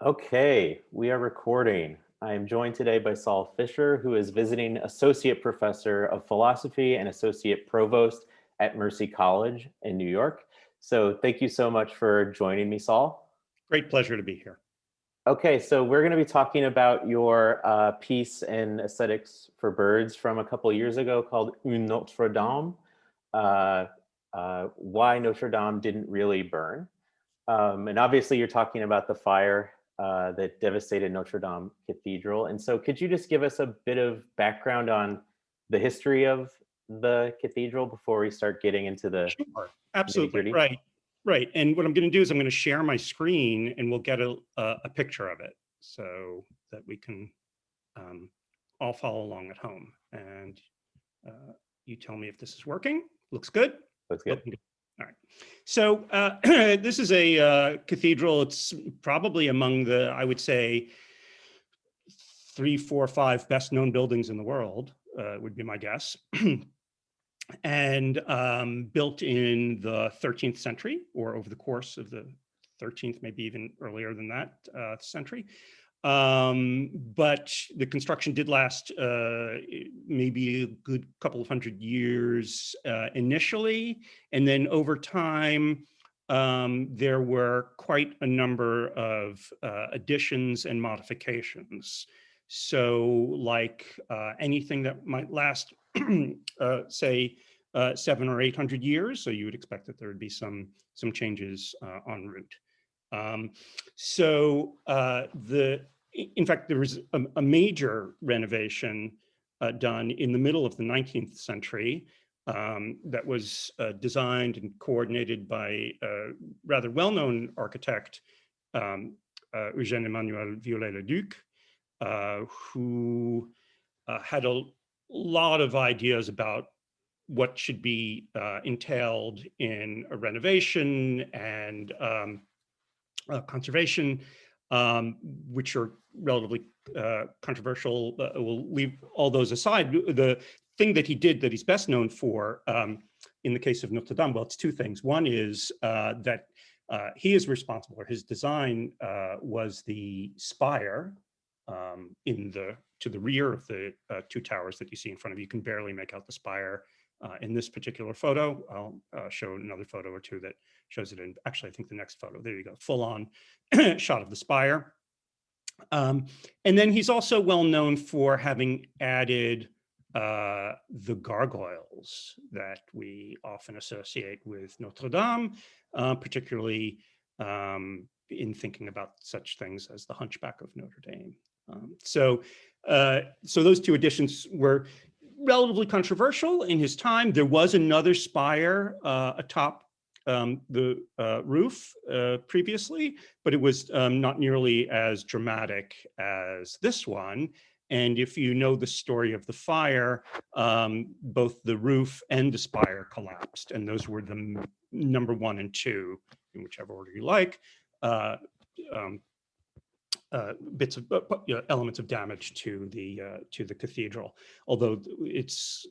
Okay, we are recording. I am joined today by Saul Fisher, who is visiting associate professor of philosophy and associate provost at Mercy College in New York. So thank you so much for joining me, Saul. Great pleasure to be here. Okay, so we're going to be talking about your piece in Aesthetics for Birds from a couple years ago called Une Notre-Dame, uh, Why Notre-Dame Didn't Really Burn. And obviously, you're talking about the fire that devastated Notre-Dame Cathedral. And so, could you just give us a bit of background on the history of the cathedral before we start getting into the Sure. nitty Absolutely. gritty? Right. Right. And what I'm going to do is I'm going to share my screen and we'll get a picture of it so that we can um, all follow along at home. And you tell me if this is working. Looks good. That's good. Looking good. All right. So this is a cathedral. It's probably among the, I would say, 3, 4, 5 best known buildings in the world, would be my guess. And built in the 13th century or over the course of the 13th, maybe even earlier than that century. But the construction did last maybe a good couple of hundred years initially. And then over time, there were quite a number of additions and modifications. So like anything that might last, say, 700 or 800 years, so you would expect that there would be some changes en route. In fact, there was a major renovation done in the middle of the 19th century that was designed and coordinated by a rather well-known architect, Eugène Emmanuel Viollet-le-Duc, who had a lot of ideas about what should be entailed in a renovation and conservation, which are relatively controversial. We'll leave all those aside. The thing that he did that he's best known for in the case of Notre-Dame, well, it's two things. One is that he is responsible, or his design was the spire to the rear of the two towers that you see in front of you. You can barely make out the spire in this particular photo. I'll show another photo or two that shows it in, actually, I think the next photo, there you go, full on shot of the spire. And then he's also well known for having added the gargoyles that we often associate with Notre-Dame, particularly in thinking about such things as the Hunchback of Notre Dame. So those two additions were relatively controversial in his time. There was another spire atop the roof previously, but it was not nearly as dramatic as this one. And if you know the story of the fire, both the roof and the spire collapsed, and those were the number 1 and 2, in whichever order you like, bits of elements of damage to the cathedral, although it's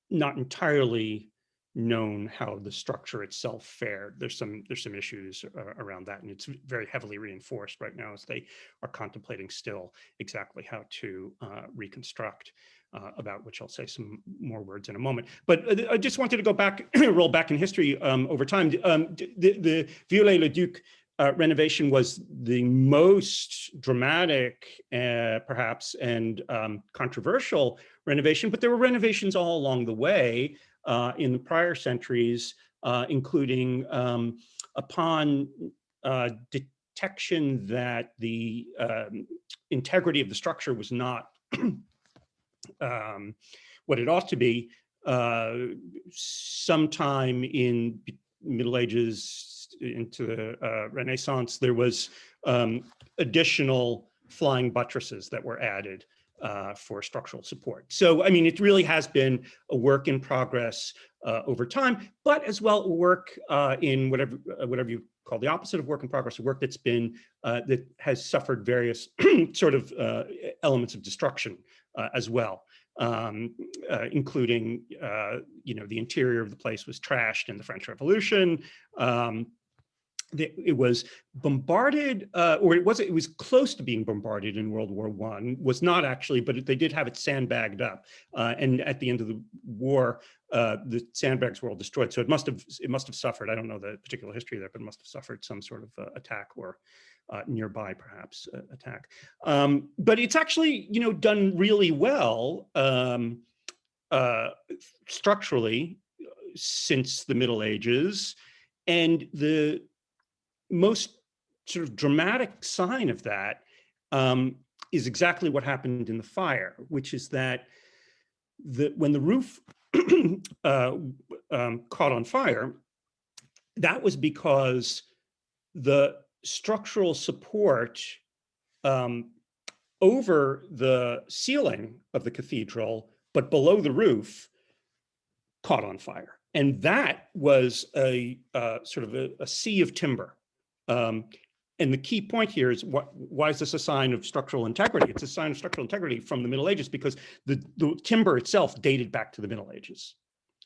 not entirely known how the structure itself fared. There's some issues around that, and it's very heavily reinforced right now as they are contemplating still exactly how to reconstruct, about which I'll say some more words in a moment. But I just wanted to go back, roll back in history over time. The Viollet-le-Duc renovation was the most dramatic, perhaps, and controversial renovation, but there were renovations all along the way in the prior centuries, including upon detection that the integrity of the structure was not what it ought to be. Sometime in Middle Ages into the Renaissance, there was additional flying buttresses that were added for structural support. So, I mean, it really has been a work in progress over time, but as well a work in whatever you call the opposite of work in progress, a work that's been that has suffered various sort of elements of destruction as well. Including, the interior of the place was trashed in the French Revolution. it was bombarded, or it was close to being bombarded in World War I. Was not actually, but they did have it sandbagged up. And at the end of the war, the sandbags were all destroyed. So it must have suffered. I don't know the particular history there, but it must have suffered some sort of attack, or nearby perhaps attack. But it's actually, done really well structurally since the Middle Ages, and the most sort of dramatic sign of that is exactly what happened in the fire, which is that when the roof caught on fire, that was because the structural support over the ceiling of the cathedral, but below the roof, caught on fire. And that was a sort of a sea of timber. And the key point here is, why is this a sign of structural integrity? It's a sign of structural integrity from the Middle Ages because the timber itself dated back to the Middle Ages.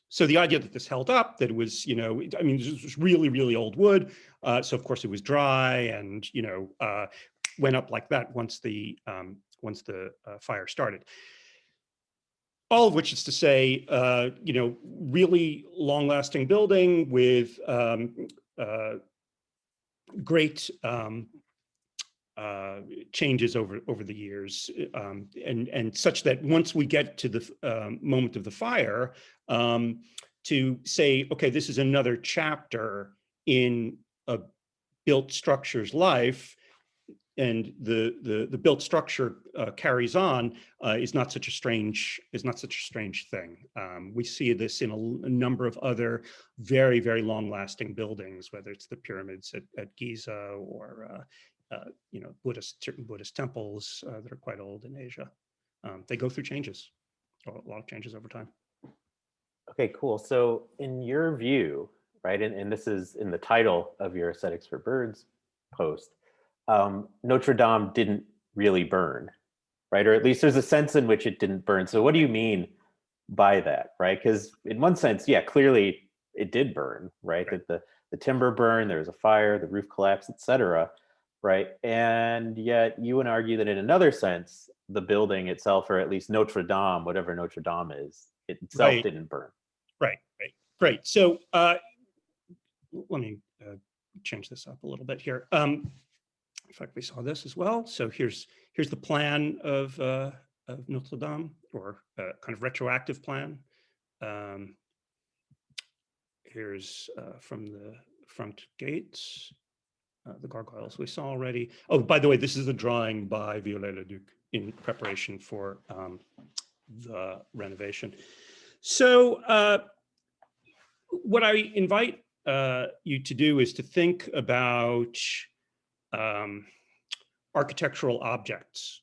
So the idea that this held up, that it was, I mean, this was really, really old wood. So of course it was dry and, went up like that once the fire started. All of which is to say, really long-lasting building with great changes over the years, and such that once we get to the moment of the fire, to say, okay, this is another chapter in a built structure's life, and the built structure carries on, is not such a strange thing. We see this in a number of other very, very long-lasting buildings, whether it's the pyramids at Giza, or certain Buddhist temples that are quite old in Asia. They go through changes, a lot of changes over time. Okay, cool. So in your view, right, and this is in the title of your Aesthetics for Birds post, Notre-Dame didn't really burn, right? Or at least there's a sense in which it didn't burn. So what do you mean by that, right? Because in one sense, yeah, clearly it did burn, right? That the timber burned, there was a fire, the roof collapsed, etc., right? And yet you would argue that in another sense, the building itself, or at least Notre-Dame, whatever Notre-Dame is, it itself didn't burn. Right. So let me change this up a little bit here. In fact, we saw this as well. So here's the plan of Notre-Dame, or kind of retroactive plan. Here's from the front gates, the gargoyles we saw already. Oh, by the way, this is a drawing by Viollet-le-Duc in preparation for the renovation. So what I invite you to do is to think about architectural objects.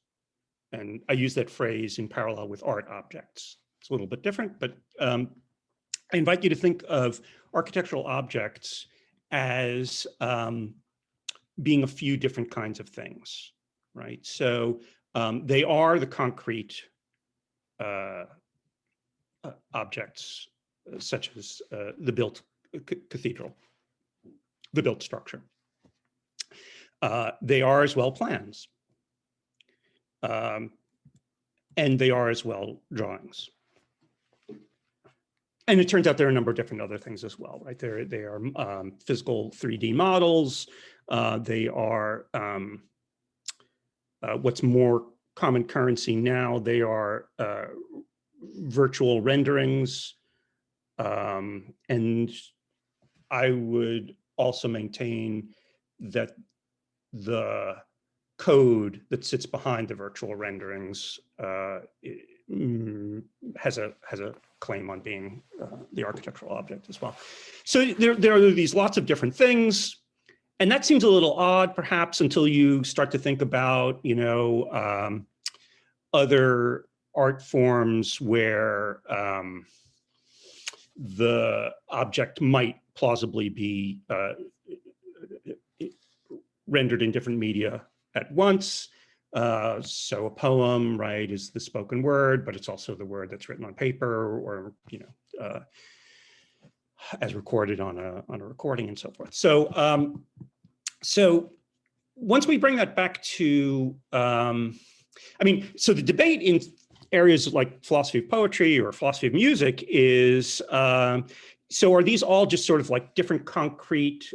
And I use that phrase in parallel with art objects. It's a little bit different, but I invite you to think of architectural objects as being a few different kinds of things, right? So they are the concrete objects, such as the built cathedral, the built structure. They are as well plans. And they are as well drawings. And it turns out there are a number of different other things as well, right? They are physical 3D models. They are what's more common currency now. They are virtual renderings. And I would also maintain that the code that sits behind the virtual renderings has a claim on being the architectural object as well. So there are these lots of different things, and that seems a little odd perhaps until you start to think about other art forms where the object might plausibly be rendered in different media at once. So a poem, right, is the spoken word, but it's also the word that's written on paper, or as recorded on a recording and so forth. So so once we bring that back to, I mean, so the debate in areas like philosophy of poetry or philosophy of music is, so are these all just sort of like different concrete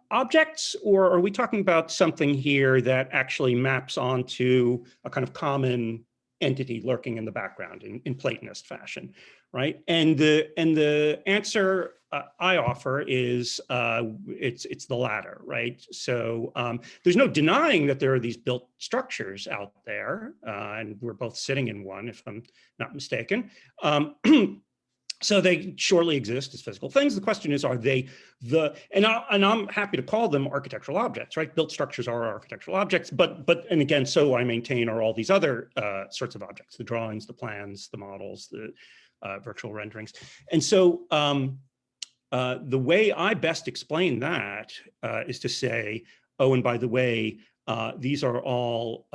objects, or are we talking about something here that actually maps onto a kind of common entity lurking in the background in Platonist fashion, right? And the answer I offer is it's the latter, right? So there's no denying that there are these built structures out there, and we're both sitting in one, if I'm not mistaken. So they surely exist as physical things. The question is, are they and I'm happy to call them architectural objects, right? Built structures are architectural objects, and again, so I maintain are all these other sorts of objects, the drawings, the plans, the models, the virtual renderings. And so the way I best explain that is to say, oh, and by the way, these are all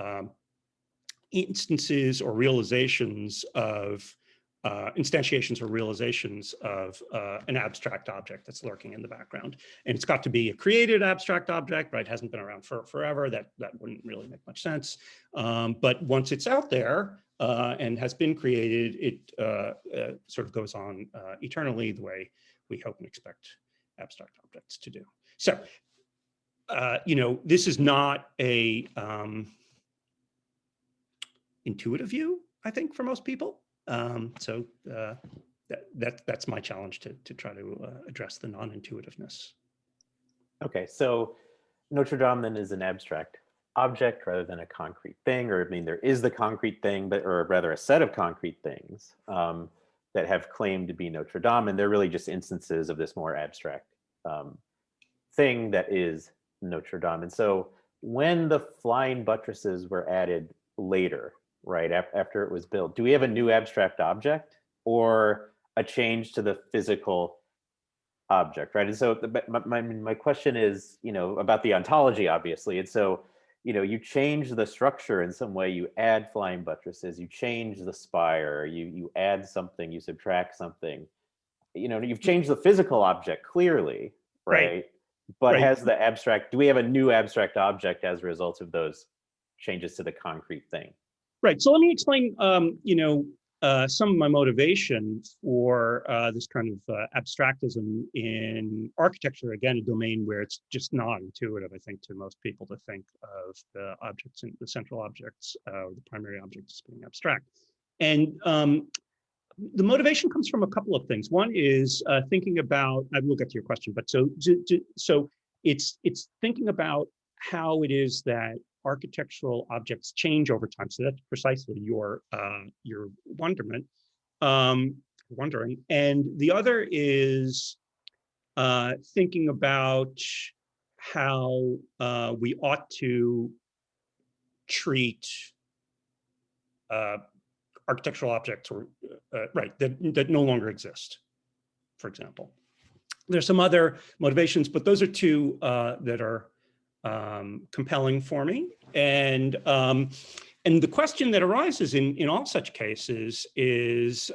instances or realizations of instantiations or realizations of an abstract object that's lurking in the background. And it's got to be a created abstract object, right? It hasn't been around forever. That wouldn't really make much sense. But once it's out there and has been created, it sort of goes on eternally the way we hope and expect abstract objects to do. So, you know, this is not a intuitive view, I think, for most people. So that's my challenge to try to address the non-intuitiveness. Okay, so Notre-Dame then is an abstract object rather than a concrete thing, or I mean, there is the concrete thing, but or rather a set of concrete things that have claimed to be Notre-Dame, and they're really just instances of this more abstract thing that is Notre-Dame. And so when the flying buttresses were added later, right after it was built, do we have a new abstract object or a change to the physical object, right? And so my question is, you know, about the ontology, obviously. And so, you know, you change the structure in some way, you add flying buttresses, you change the spire, you add something, you subtract something, you know, you've changed the physical object clearly, right? But Right. has the abstract, do we have a new abstract object as a result of those changes to the concrete thing? Right. So let me explain, you know, some of my motivation for this kind of abstractism in architecture. Again, a domain where it's just not intuitive, I think, to most people to think of the objects and the central objects, or the primary objects as being abstract. And the motivation comes from a couple of things. One is thinking about, I will get to your question, but so it's thinking about how it is that architectural objects change over time. So that's precisely your wondering. And the other is thinking about how we ought to treat architectural objects, or right, that no longer exist, for example. There's some other motivations, but those are two that are compelling for me. And the question that arises in all such cases is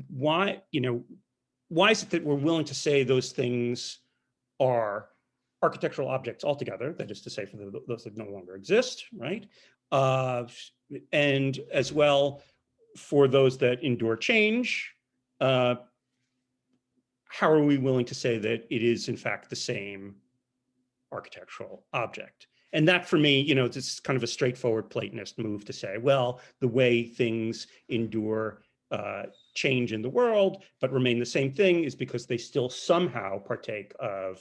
why is it that we're willing to say those things are architectural objects altogether, that is to say, for those that no longer exist, right? And as well, for those that endure change, how are we willing to say that it is in fact the same architectural object? And that, for me, you know, it's kind of a straightforward Platonist move to say, well, the way things endure change in the world but remain the same thing is because they still somehow partake of,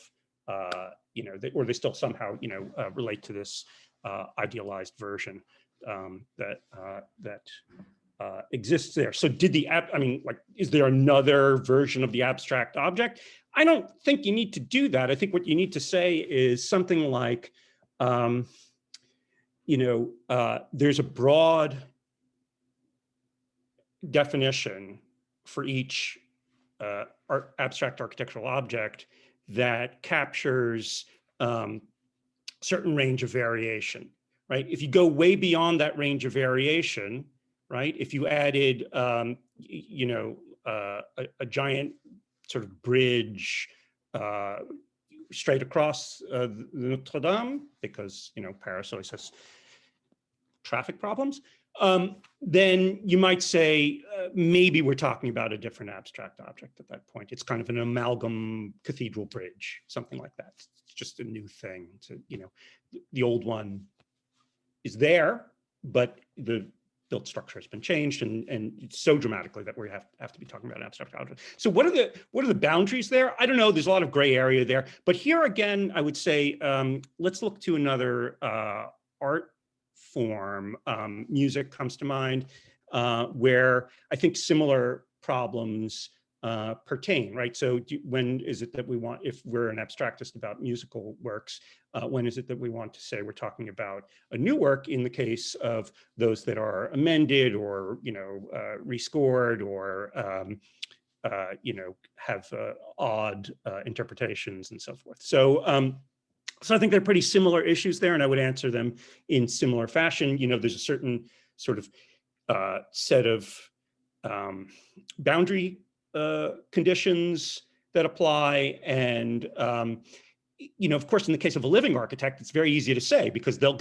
you know, or they still somehow, you know, relate to this idealized version that exists there. So I mean, like, is there another version of the abstract object? I don't think you need to do that. I think what you need to say is something like, you know, there's a broad definition for each abstract architectural object that captures certain range of variation, right? If you go way beyond that range of variation, right? If you added, you know, a giant sort of bridge straight across the Notre-Dame, because Paris always has traffic problems, then you might say maybe we're talking about a different abstract object at that point. It's kind of an amalgam cathedral bridge, something like that. It's just a new thing. The old one is there, but the built structure has been changed, and so dramatically that we have to be talking about an abstract object. So what are the boundaries there? I don't know. There's a lot of gray area there. But here again, I would say let's look to another art form. Music comes to mind, where I think similar problems pertain, right? So when is it that we want, if we're an abstractist about musical works, when is it that we want to say we're talking about a new work in the case of those that are amended or, rescored or, have odd interpretations and so forth. So, so I think they're pretty similar issues there, and I would answer them in similar fashion. There's a certain sort of set of boundary conditions that apply, and of course, in the case of a living architect, it's very easy to say because they'll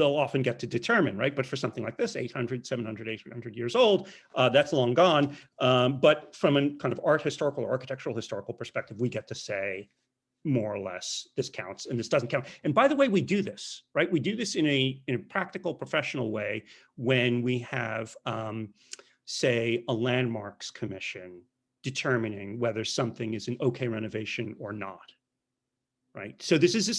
often get to determine, right? But for something like this, 800, 700, 800 years old, that's long gone. But from a kind of art historical or architectural historical perspective, we get to say more or less this counts and this doesn't count. And by the way, we do this, right? We do this in a practical, professional way when we have, say, a landmarks commission determining whether something is an okay renovation or not, right? So this is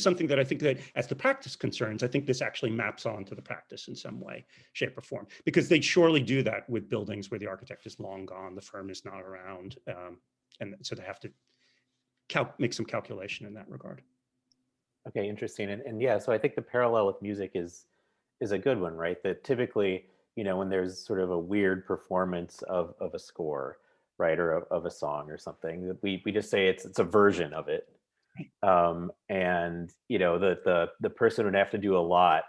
something that I think that as the practice concerns, I think this actually maps onto the practice in some way, shape or form, because they surely do that with buildings where the architect is long gone, the firm is not around, and so they have to make some calculation in that regard. Okay, interesting. And yeah, so I think the parallel with music is a good one, right? That typically, when there's sort of a weird performance of a score, right, or of a song or something, that we just say it's a version of it. And the person would have to do a lot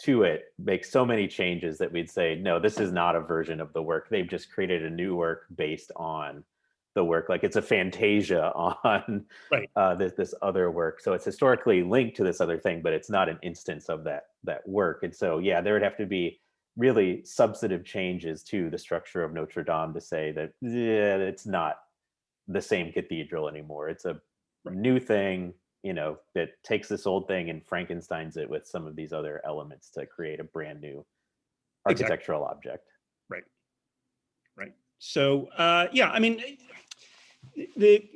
to it, make so many changes that we'd say, no, this is not a version of the work. They've just created a new work based on the work, like it's a fantasia on right. This other work. So it's historically linked to this other thing, but it's not an instance of that work. And so, yeah, there would have to be really substantive changes to the structure of Notre Dame to say that, yeah, it's not the same cathedral anymore. It's a new thing, that takes this old thing and Frankensteins it with some of these other elements to create a brand new architectural object. Right. So, yeah, I mean, the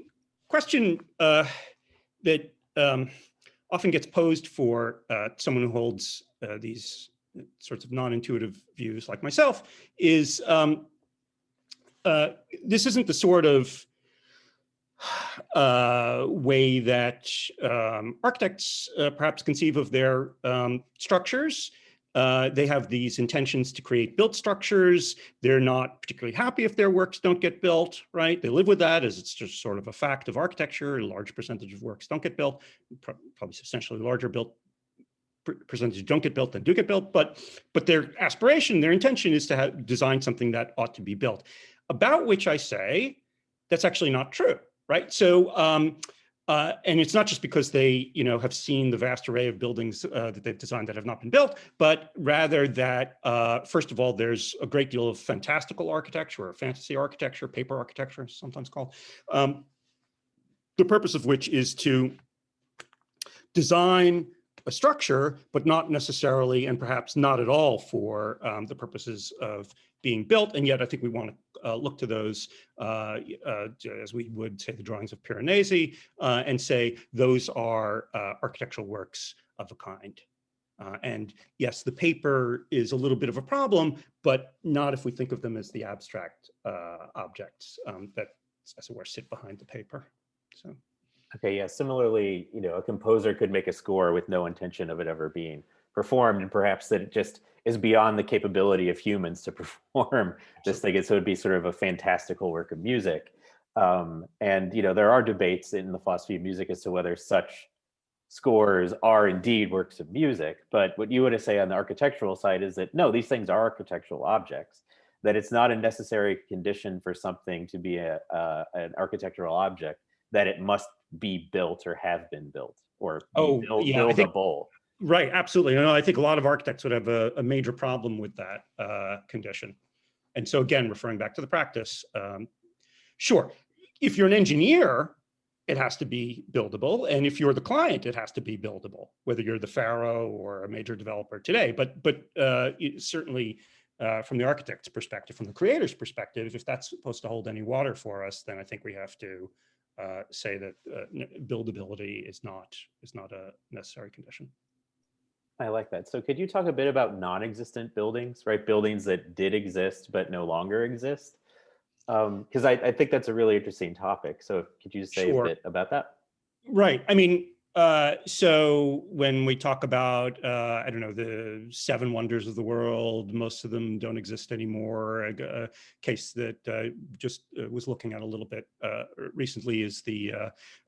question that often gets posed for someone who holds these sorts of non-intuitive views like myself is this isn't the sort of way that architects perhaps conceive of their structures. They have these intentions to create built structures. They're not particularly happy if their works don't get built, right? They live with that as it's just sort of a fact of architecture. A large percentage of works don't get built, probably substantially larger percentage don't get built than do get built. But their aspiration, their intention is to design something that ought to be built, about which I say that's actually not true, right? So, and it's not just because they, have seen the vast array of buildings that they've designed that have not been built, but rather that, first of all, there's a great deal of fantastical architecture or fantasy architecture, paper architecture, sometimes called, the purpose of which is to design a structure, but not necessarily, and perhaps not at all for the purposes of being built. And yet I think we want to look to those as we would say the drawings of Piranesi and say those are architectural works of a kind. And yes, the paper is a little bit of a problem, but not if we think of them as the abstract objects that, as it were, sit behind the paper. So. Okay, yeah, similarly, a composer could make a score with no intention of it ever being performed, and perhaps that it just is beyond the capability of humans to perform this thing. So it'd be sort of a fantastical work of music. And, there are debates in the philosophy of music as to whether such scores are indeed works of music. But what you would say on the architectural side is that, no, these things are architectural objects. that it's not a necessary condition for something to be an architectural object that it must be built or have been built or be Oh, yeah, I think, buildable. right, absolutely. You know, I think a lot of architects would have a major problem with that condition. And so again, referring back to the practice, sure, if you're an engineer, it has to be buildable. And if you're the client, it has to be buildable, whether you're the pharaoh or a major developer today. But certainly from the architect's perspective, from the creator's perspective, if that's supposed to hold any water for us, then I think we have to say that buildability is not a necessary condition. I like that. So could you talk a bit about non-existent buildings, right? Buildings that did exist but no longer exist? Because I think that's a really interesting topic. So could you say a Sure. bit about that? Right. I mean, so when we talk about, I don't know, the seven wonders of the world, most of them don't exist anymore. A case that just was looking at a little bit recently is the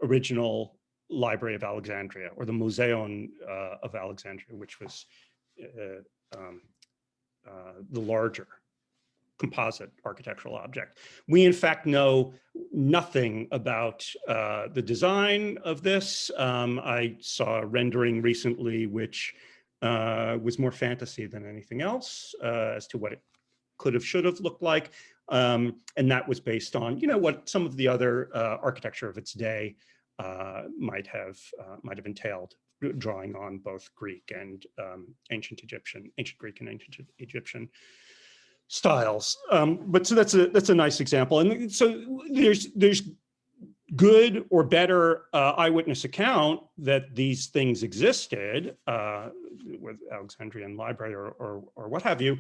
original Library of Alexandria, or the Museion of Alexandria, which was the larger composite architectural object. We in fact know nothing about the design of this. I saw a rendering recently which was more fantasy than anything else as to what it could have, should have looked like. And that was based on, you know, what some of the other architecture of its day might have entailed, drawing on both Greek and ancient Greek and ancient Egyptian styles. But so that's a nice example. And so there's good or better eyewitness account that these things existed with Alexandrian library or what have you.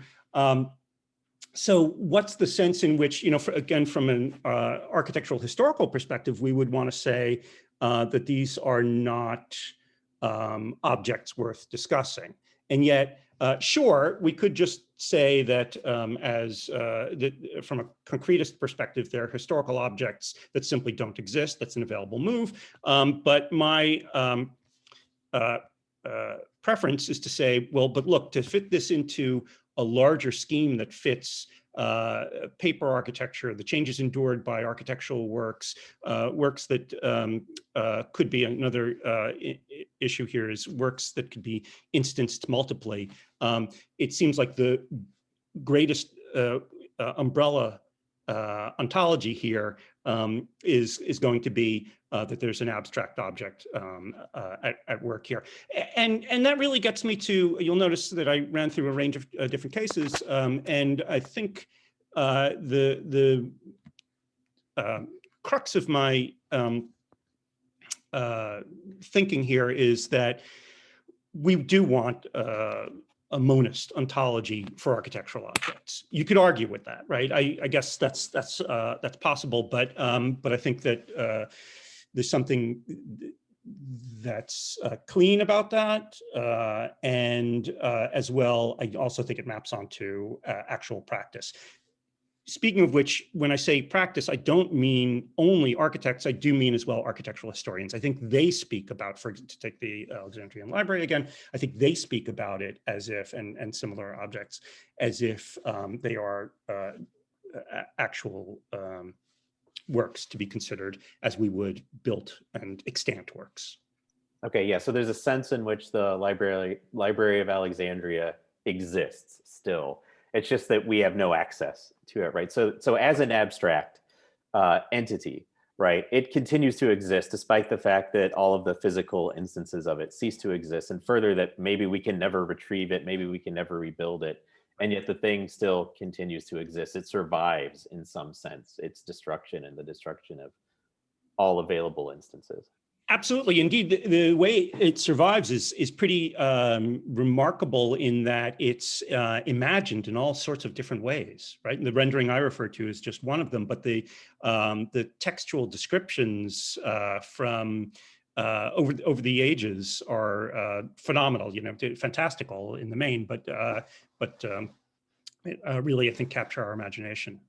So what's the sense in which, you know, again, from an architectural historical perspective, we would want to say that these are not objects worth discussing. And yet, sure, we could just say that from a concretist perspective, they're historical objects that simply don't exist. That's an available move. But my preference is to say, well, but look, to fit this into a larger scheme that fits paper architecture, the changes endured by architectural works, works that could be another issue here is works that could be instanced multiply. It seems like the greatest umbrella ontology here is going to be that there's an abstract object at work here. And that really gets me to, you'll notice that I ran through a range of different cases. And I think the crux of my thinking here is that we do want a monist ontology for architectural objects. You could argue with that, right? I guess that's possible, but I think that there's something that's clean about that, and as well, I also think it maps onto actual practice. Speaking of which, when I say practice, I don't mean only architects, I do mean as well architectural historians. I think they speak about, to take the Alexandrian Library again, I think they speak about it as if, and similar objects, as if they are actual works to be considered as we would built and extant works. Okay, yeah, so there's a sense in which the Library of Alexandria exists still. It's just that we have no access to it, right? So as an abstract entity, right, it continues to exist despite the fact that all of the physical instances of it cease to exist, and further that maybe we can never retrieve it, maybe we can never rebuild it, and yet the thing still continues to exist. It survives in some sense, its destruction and the destruction of all available instances. Absolutely. Indeed, the way it survives is pretty remarkable in that it's imagined in all sorts of different ways, right? And the rendering I refer to is just one of them, but the textual descriptions from over the ages are phenomenal, you know, fantastical in the main, but really, I think, capture our imagination.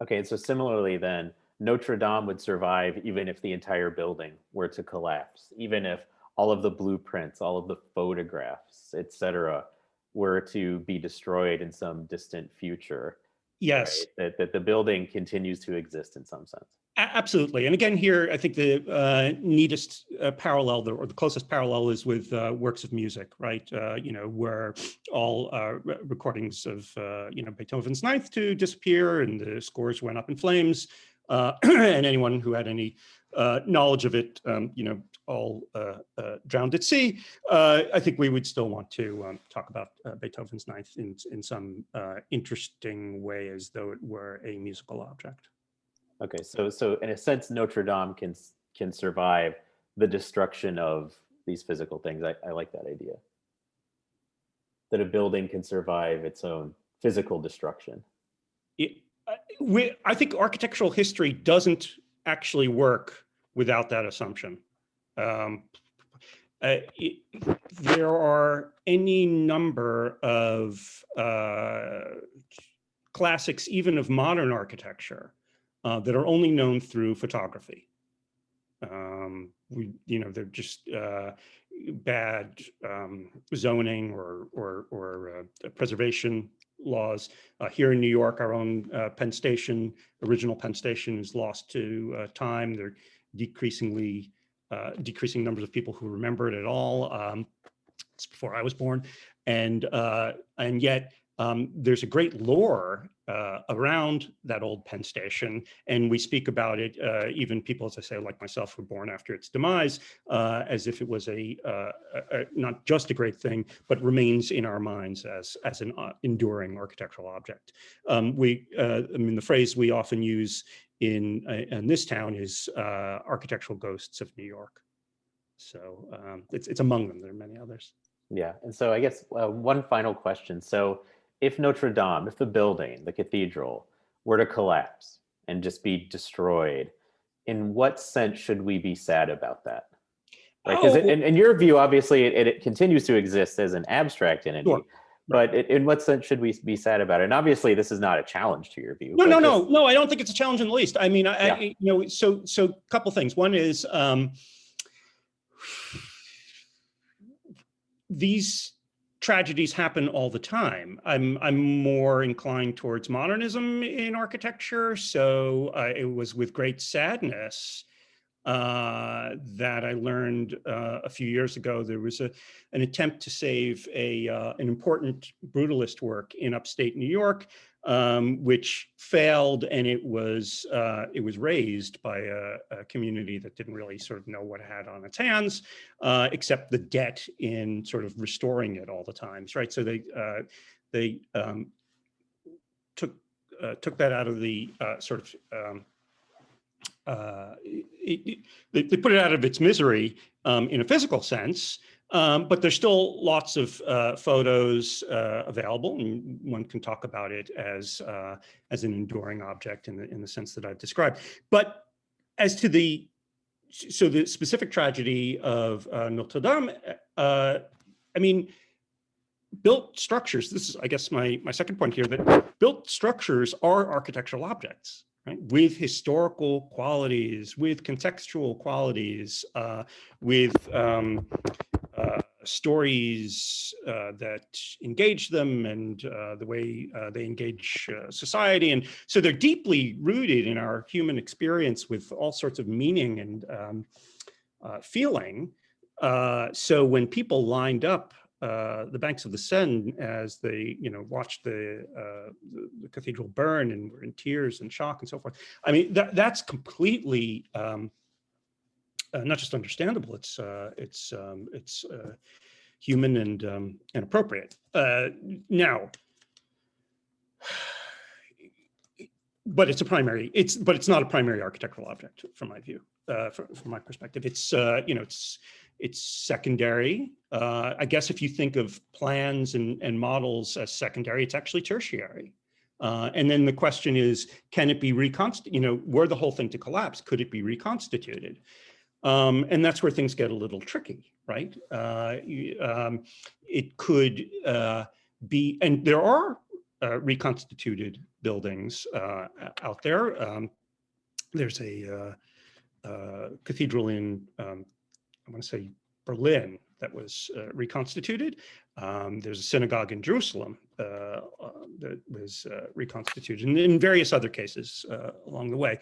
Okay, and so similarly then, Notre-Dame would survive even if the entire building were to collapse, even if all of the blueprints, all of the photographs, etc., were to be destroyed in some distant future, Yes. right? That the building continues to exist in some sense. Absolutely. And again, here, I think the neatest parallel, or the closest parallel, is with works of music, right? Where all recordings of, Beethoven's Ninth to disappear and the scores went up in flames. And anyone who had any knowledge of it, all drowned at sea. I think we would still want to talk about Beethoven's Ninth in some interesting way, as though it were a musical object. Okay, so in a sense, Notre Dame can survive the destruction of these physical things. I like that idea. That a building can survive its own physical destruction. I think architectural history doesn't actually work without that assumption. There are any number of classics, even of modern architecture, that are only known through photography. They're just bad zoning or preservation laws. Here in New York, our own Penn Station, original Penn Station, is lost to time. They're decreasing numbers of people who remember it at all. It's before I was born, and yet there's a great lore around that old Penn Station, and we speak about it, even people, as I say, like myself, who were born after its demise, as if it was not just a great thing, but remains in our minds as an enduring architectural object. The phrase we often use in this town is architectural ghosts of New York. So it's among them. There are many others. Yeah, and so I guess one final question. So if Notre Dame, if the building, the cathedral, were to collapse and just be destroyed, in what sense should we be sad about that? Right? Because in your view, obviously, it continues to exist as an abstract entity. Sure. But in what sense should we be sad about it? And obviously, this is not a challenge to your view. No. I don't think it's a challenge in the least. I mean, so a couple things. One is these tragedies happen all the time. I'm more inclined towards modernism in architecture, so it was with great sadness that I learned a few years ago there was an attempt to save an important brutalist work in upstate New York, which failed, and it was razed by a community that didn't really sort of know what it had on its hands, except the debt in sort of restoring it all the times, right? So they took that out of the they put it out of its misery in a physical sense, but there's still lots of photos available, and one can talk about it as an enduring object in the sense that I've described. But as to the specific tragedy of Notre-Dame, built structures, this is, I guess, my second point here, that built structures are architectural objects. Right? With historical qualities, with contextual qualities, with stories that engage them, and the way they engage society. And so they're deeply rooted in our human experience with all sorts of meaning and feeling. So when people lined up the banks of the Seine as they, watched the cathedral burn and were in tears and shock and so forth. I mean, that's completely not just understandable. It's human and appropriate. Now, but it's not a primary architectural object from my view, from my perspective. It's secondary. I guess if you think of plans and models as secondary, it's actually tertiary. And then the question is, can it be reconstituted? Were the whole thing to collapse, could it be reconstituted? And that's where things get a little tricky, right? It could be, and there are reconstituted buildings out there. There's a cathedral in, I want to say Berlin, that was reconstituted. There's a synagogue in Jerusalem that was reconstituted, and in various other cases along the way.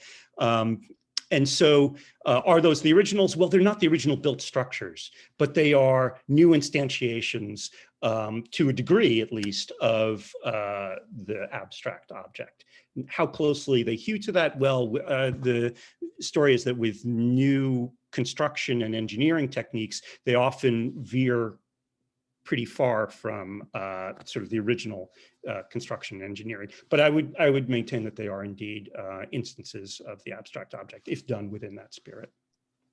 And so are those the originals? Well, they're not the original built structures, but they are new instantiations to a degree, at least, of the abstract object. How closely they hew to that? Well, the story is that with new construction and engineering techniques, they often veer pretty far from sort of the original construction and engineering. But I would maintain that they are indeed instances of the abstract object, if done within that spirit.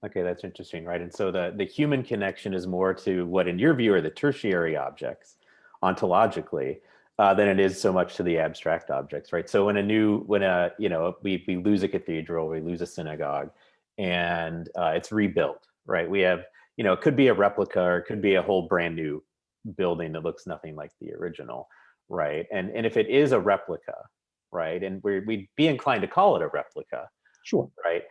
Okay, that's interesting, right? And so the human connection is more to what, in your view, are the tertiary objects ontologically than it is so much to the abstract objects, right? So when we lose a cathedral, we lose a synagogue, and it's rebuilt, right? We have, it could be a replica or it could be a whole brand new building that looks nothing like the original, right? And if it is a replica, right, and we'd be inclined to call it a replica, sure, right?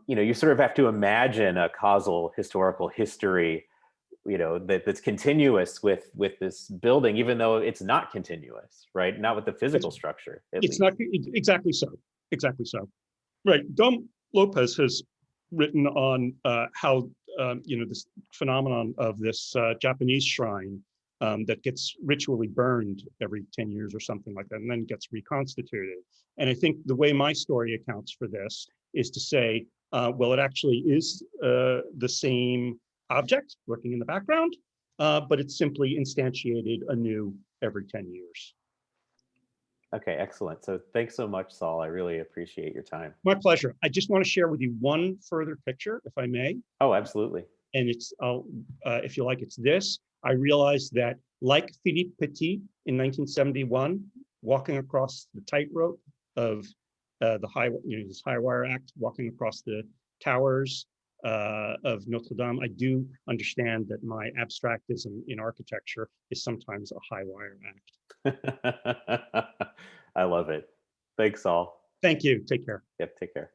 You sort of have to imagine a causal historical history, that's continuous with this building, even though it's not continuous, right? Not with the physical structure. It's not exactly so. Exactly so. Right. Dom Lopez has written on how this phenomenon of this Japanese shrine that gets ritually burned every 10 years or something like that, and then gets reconstituted. And I think the way my story accounts for this is to say, well, it actually is the same object working in the background, but it's simply instantiated anew every 10 years. Okay, excellent. So thanks so much, Saul. I really appreciate your time. My pleasure. I just want to share with you one further picture, if I may. Oh, absolutely. And it's, if you like, it's this. I realized that, like Philippe Petit in 1971, walking across the tightrope of his high wire act, walking across the towers of Notre-Dame, I do understand that my abstractism in architecture is sometimes a high wire act. I love it. Thanks, Saul. Thank you. Take care. Yep, take care.